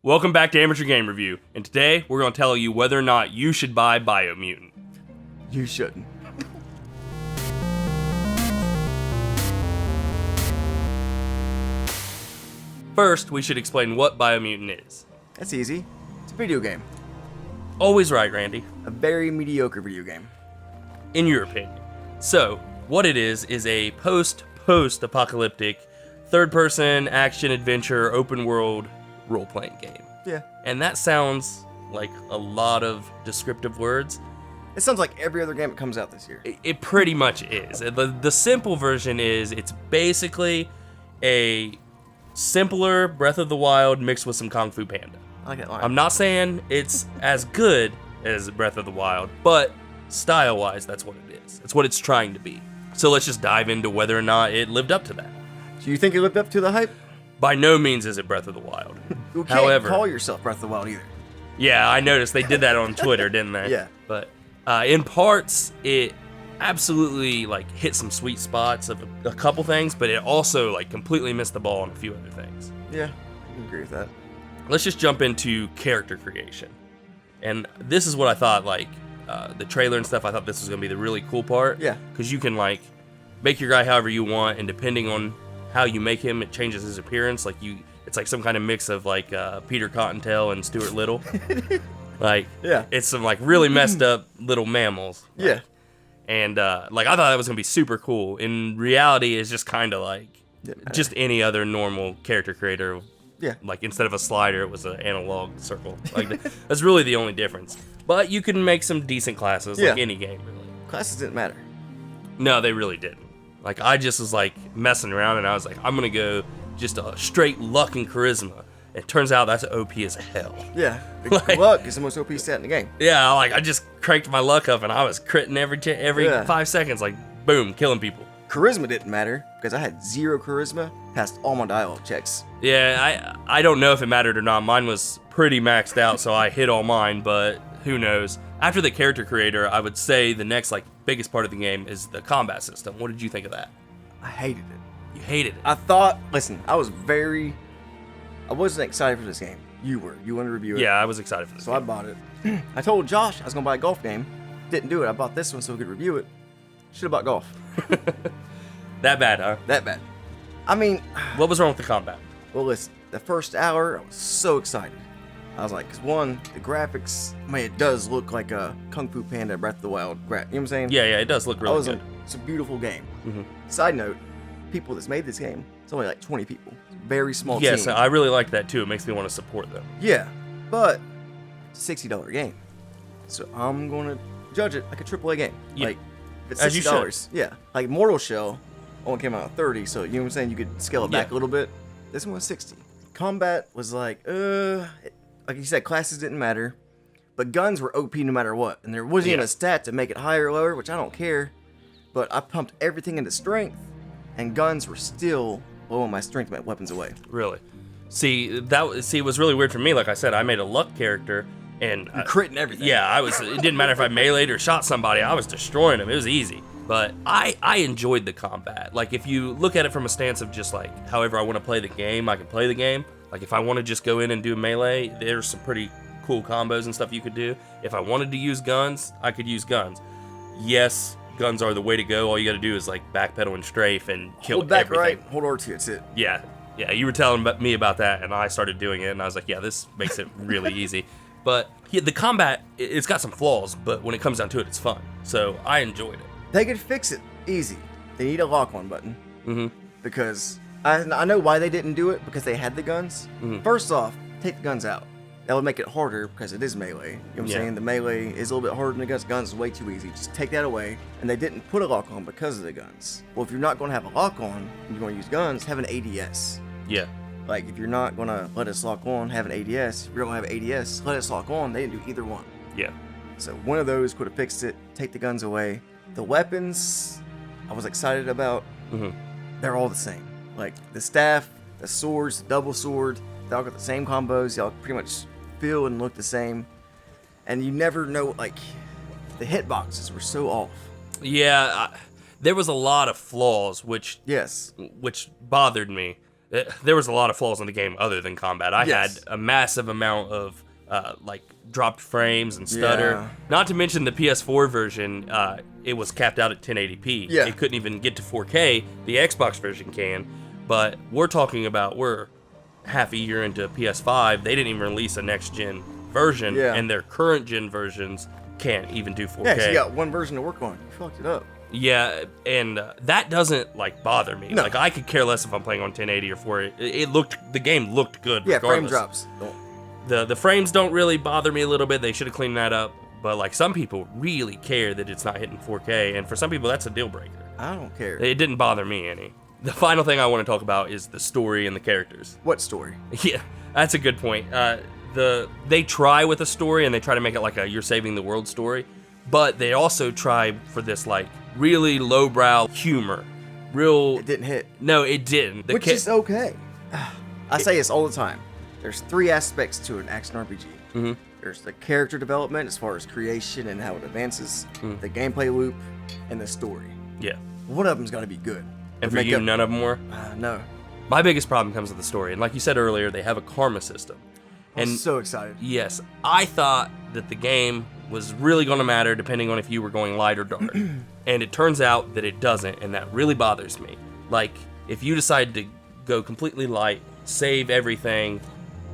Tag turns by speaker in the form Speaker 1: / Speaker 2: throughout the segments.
Speaker 1: Welcome back to Amateur Game Review, and today we're going to tell you whether or not you should buy Biomutant.
Speaker 2: You shouldn't.
Speaker 1: First, we should explain what Biomutant is.
Speaker 2: That's easy. It's a video game.
Speaker 1: Always right, Randy.
Speaker 2: A very mediocre video game.
Speaker 1: In your opinion. So, what it is a post-apocalyptic, third-person, action-adventure, open-world role-playing game.
Speaker 2: Yeah.
Speaker 1: And that sounds like a lot of descriptive words.
Speaker 2: It sounds like every other game that comes out this year.
Speaker 1: It pretty much is. The simple version is it's basically a simpler Breath of the Wild mixed with some Kung Fu Panda.
Speaker 2: I like that line.
Speaker 1: I'm not saying it's as good as Breath of the Wild, but style-wise, that's what it is. It's what it's trying to be. So let's just dive into whether or not it lived up to that.
Speaker 2: Do you think it lived up to the hype?
Speaker 1: By no means is it Breath of the Wild.
Speaker 2: You can't
Speaker 1: However,
Speaker 2: call yourself Breath of the Wild either.
Speaker 1: yeah, I noticed they did that on Twitter, didn't they?
Speaker 2: Yeah.
Speaker 1: But in parts, it absolutely hit some sweet spots of a couple things, but it also completely missed the ball on a few other things.
Speaker 2: Yeah, I can agree with that.
Speaker 1: Let's just jump into character creation. And this is what I thought, the trailer and stuff, I thought this was going to be the really cool part.
Speaker 2: Yeah.
Speaker 1: Because you can, make your guy however you want, and depending on how you make him, it changes his appearance. It's like some kind of mix of, Peter Cottontail and Stuart Little.
Speaker 2: Yeah.
Speaker 1: It's some, really messed up little mammals.
Speaker 2: Yeah.
Speaker 1: And, I thought that was going to be super cool. In reality, it's just kind of just any other normal character creator.
Speaker 2: Yeah.
Speaker 1: Instead of a slider, it was an analog circle. That's really the only difference. But you can make some decent classes,
Speaker 2: Yeah.
Speaker 1: like any game, really.
Speaker 2: Classes didn't matter.
Speaker 1: No, they really didn't. I just was, messing around, and I was like, I'm going to go just a straight luck and charisma. It turns out that's OP as hell.
Speaker 2: Yeah. Luck is the most OP stat in the game.
Speaker 1: Yeah, I just cranked my luck up, and I was critting every
Speaker 2: Yeah.
Speaker 1: 5 seconds, boom, killing people.
Speaker 2: Charisma didn't matter because I had 0 charisma, passed all my dialogue checks.
Speaker 1: Yeah, I don't know if it mattered or not. Mine was pretty maxed out, so I hit all mine, but who knows. After the character creator, I would say the next, biggest part of the game is the combat system. What did you think of that?
Speaker 2: I hated it.
Speaker 1: You hated it.
Speaker 2: I wasn't excited for this game. You were. You wanted to review it.
Speaker 1: Yeah, I was excited for this
Speaker 2: So I
Speaker 1: game.
Speaker 2: bought it. I told Josh I was going to buy a golf game. Didn't do it. I bought this one so we could review it. Should have bought golf.
Speaker 1: That bad, huh?
Speaker 2: That bad. I mean,
Speaker 1: What was wrong with the combat?
Speaker 2: well, listen. The first hour, I was so excited. I was like, because one, the graphics, it does look like a Kung Fu Panda Breath of the Wild. You know what I'm saying?
Speaker 1: Yeah, it does look really good.
Speaker 2: It's a beautiful game.
Speaker 1: Mhm.
Speaker 2: Side note, people that's made this game, it's only 20 people. Very small
Speaker 1: Yes,
Speaker 2: team.
Speaker 1: I really like that too. It makes me want to support them.
Speaker 2: Yeah, but it's a $60 game. So I'm going to judge it like a AAA game.
Speaker 1: Yeah.
Speaker 2: If it's
Speaker 1: As you should.
Speaker 2: $60, yeah. Mortal Shell only came out at 30, so you know what I'm saying? You could scale it back
Speaker 1: Yeah.
Speaker 2: a little bit. This one was 60. Combat was like you said, classes didn't matter, but guns were OP no matter what. And there wasn't even
Speaker 1: Yeah.
Speaker 2: a stat to make it higher or lower, which I don't care. But I pumped everything into strength, and guns were still blowing my strength weapons away.
Speaker 1: Really. See, it was really weird for me. Like I said, I made a luck character, and
Speaker 2: Critting everything.
Speaker 1: yeah, it didn't matter if I melee'd or shot somebody, I was destroying them. It was easy. But I enjoyed the combat. If you look at it from a stance of just however I want to play the game, I can play the game. If I want to just go in and do melee, there's some pretty cool combos and stuff you could do. If I wanted to use guns, I could use guns. Yes, guns are the way to go. All you got to do is backpedal and strafe and kill
Speaker 2: Hold back
Speaker 1: everything.
Speaker 2: right, hold R2, that's it.
Speaker 1: Yeah, you were telling me about that, and I started doing it, and I was like, yeah, this makes it really easy. But yeah, the combat, it's got some flaws, but when it comes down to it, it's fun. So I enjoyed it.
Speaker 2: They could fix it easy. They need a lock-on button.
Speaker 1: Mm-hmm.
Speaker 2: Because I know why they didn't do it, because they had the guns.
Speaker 1: Mhm.
Speaker 2: First off, take the guns out. That would make it harder because it is melee. You know what I'm
Speaker 1: Yeah.
Speaker 2: saying? The melee is a little bit harder than the guns. Guns is way too easy. Just take that away. And they didn't put a lock on because of the guns. Well, if you're not going to have a lock on and you're going to use guns, have an ADS.
Speaker 1: Yeah.
Speaker 2: If you're not going to let us lock on, have an ADS. If you're going to have ADS, let us lock on. They didn't do either one.
Speaker 1: Yeah.
Speaker 2: So one of those could have fixed it. Take the guns away. The weapons, I was excited about.
Speaker 1: Mm-hmm.
Speaker 2: They're all the same. The staff, the swords, the double sword, they all got the same combos. They all pretty much feel and look the same. And you never know, the hitboxes were so off.
Speaker 1: Yeah, there was a lot of flaws, which
Speaker 2: Yes.
Speaker 1: bothered me. there was a lot of flaws in the game other than combat. I
Speaker 2: Yes.
Speaker 1: had a massive amount of like dropped frames and stutter.
Speaker 2: Yeah.
Speaker 1: Not to mention the PS4 version, it was capped out at 1080p.
Speaker 2: Yeah.
Speaker 1: It couldn't even get to 4K. The Xbox version can, but we're half a year into PS5. They didn't even release a next gen version,
Speaker 2: Yeah.
Speaker 1: and their current gen versions can't even do 4K.
Speaker 2: Yeah, so you got one version to work on. You fucked it up.
Speaker 1: Yeah, and that doesn't like bother me.
Speaker 2: No.
Speaker 1: Like I could care less if I'm playing on 1080 or 480. The game looked good.
Speaker 2: Yeah, frame
Speaker 1: regardless.
Speaker 2: drops. Don't.
Speaker 1: The frames don't really bother me a little bit. They should have cleaned that up. But like some people really care that it's not hitting 4K, and for some people that's a deal breaker.
Speaker 2: I don't care.
Speaker 1: It didn't bother me any. The final thing I want to talk about is the story and the characters.
Speaker 2: What story?
Speaker 1: Yeah, that's a good point. They try with a story and they try to make it like a you're saving the world story, but they also try for this like really lowbrow humor.
Speaker 2: It didn't hit.
Speaker 1: No, it didn't.
Speaker 2: Which is okay. I say this all the time. There's 3 aspects to an action RPG.
Speaker 1: Mm-hmm.
Speaker 2: There's the character development as far as creation and how it advances, the gameplay loop, and the story.
Speaker 1: Yeah.
Speaker 2: One of them's got to be good.
Speaker 1: And
Speaker 2: To
Speaker 1: for
Speaker 2: make
Speaker 1: you,
Speaker 2: up-
Speaker 1: none of them were?
Speaker 2: No.
Speaker 1: My biggest problem comes with the story. And like you said earlier, they have a karma system.
Speaker 2: I'm
Speaker 1: And
Speaker 2: so excited.
Speaker 1: yes, I thought that the game was really going to matter depending on if you were going light or dark. And it turns out that it doesn't, and that really bothers me. Like, if you decide to go completely light, save everything,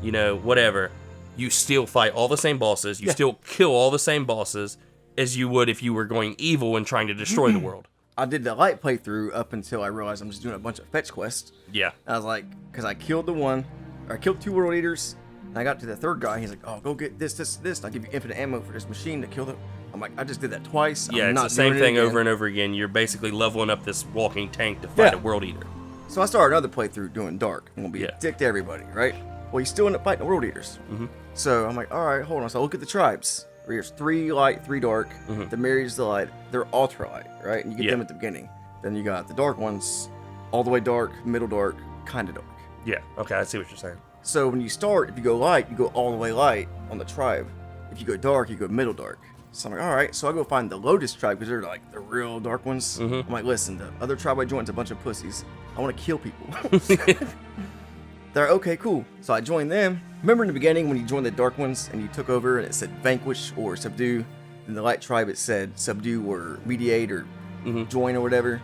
Speaker 1: whatever, you still fight all the same bosses, you still kill all the same bosses as you would if you were going evil and trying to destroy the world.
Speaker 2: I did the light playthrough up until I realized I'm just doing a bunch of fetch quests.
Speaker 1: Yeah.
Speaker 2: I was like, because I killed I killed 2 world eaters, and I got to the 3rd guy. He's like, oh, go get this, and I'll give you infinite ammo for this machine to kill them. I'm like, I just did that twice.
Speaker 1: Yeah,
Speaker 2: I'm
Speaker 1: it's
Speaker 2: not
Speaker 1: the same
Speaker 2: doing it
Speaker 1: thing
Speaker 2: again.
Speaker 1: over and over again. You're basically leveling up this walking tank to fight
Speaker 2: Yeah.
Speaker 1: a world eater.
Speaker 2: So I started another playthrough doing dark. I'm gonna be a dick to everybody, right? Well, you still end up fighting the world eaters.
Speaker 1: Mhm.
Speaker 2: So I'm like, all right, hold on. So I look at the tribes. There's 3 light, 3 dark. The Mary's the light. They're ultra light, right? And you get them at the beginning. Then you got the dark ones, all the way dark, middle dark, kind of dark.
Speaker 1: Yeah, okay, I see what you're saying.
Speaker 2: So when you start, if you go light, you go all the way light on the tribe. If you go dark, you go middle dark. So I'm like, all right. So I go find the Lotus tribe because they're like the real dark ones. I'm like, listen, the other tribe I joined is a bunch of pussies. I want to kill people. They're okay, cool. So I joined them. Remember in the beginning when you joined the dark ones and you took over and it said vanquish or subdue? In the light tribe it said subdue or mediate or join or whatever.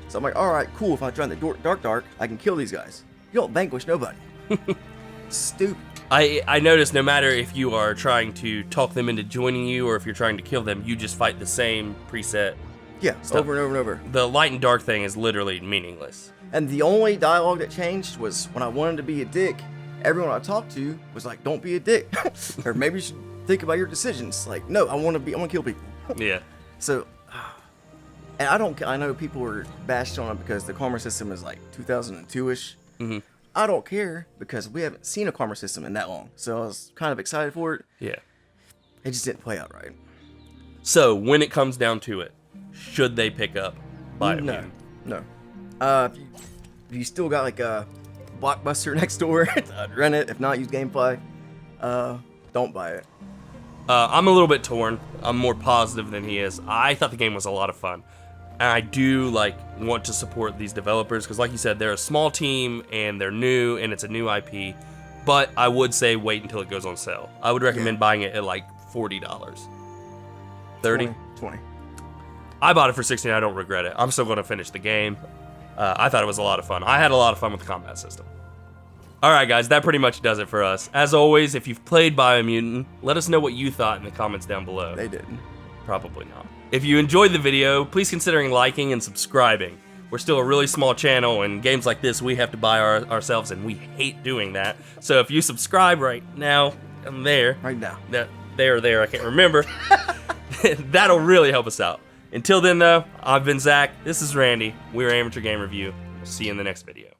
Speaker 2: So I'm like, all right, cool. If I join the dark, I can kill these guys. You don't vanquish nobody. Stupid.
Speaker 1: I noticed no matter if you are trying to talk them into joining you or if you're trying to kill them, you just fight the same preset.
Speaker 2: Yeah, over and over and over.
Speaker 1: The light and dark thing is literally meaningless.
Speaker 2: And the only dialogue that changed was when I wanted to be a dick, everyone I talked to was like, don't be a dick. Or maybe you should think about your decisions. Like, no, I want to kill people.
Speaker 1: Yeah.
Speaker 2: So, and I know people were bashed on it because the karma system is like 2002-ish.
Speaker 1: Mm-hmm.
Speaker 2: I don't care because we haven't seen a karma system in that long. So I was kind of excited for it.
Speaker 1: Yeah.
Speaker 2: It just didn't play out right.
Speaker 1: So, when it comes down to it, should they pick up Biomutant?
Speaker 2: No. If you still got like a Blockbuster next door, I'd rent it. If not, use GameFly. Don't buy it.
Speaker 1: I'm a little bit torn. I'm more positive than he is. I thought the game was a lot of fun. And I do want to support these developers because like you said, they're a small team and they're new and it's a new IP. But I would say wait until it goes on sale. I would recommend buying it at like $40. 30?
Speaker 2: 20.
Speaker 1: I bought it for 16. I don't regret it. I'm still going to finish the game. I thought it was a lot of fun. I had a lot of fun with the combat system. Alright guys, that pretty much does it for us. As always, if you've played Biomutant, let us know what you thought in the comments down below.
Speaker 2: They didn't.
Speaker 1: Probably not. If you enjoyed the video, please consider liking and subscribing. We're still a really small channel, and games like this we have to buy ourselves, and we hate doing that. So if you subscribe right now, I'm there.
Speaker 2: Right now.
Speaker 1: There, I can't remember. That'll really help us out. Until then, though, I've been Zach. This is Randy. We're Amateur Game Review. We'll see you in the next video.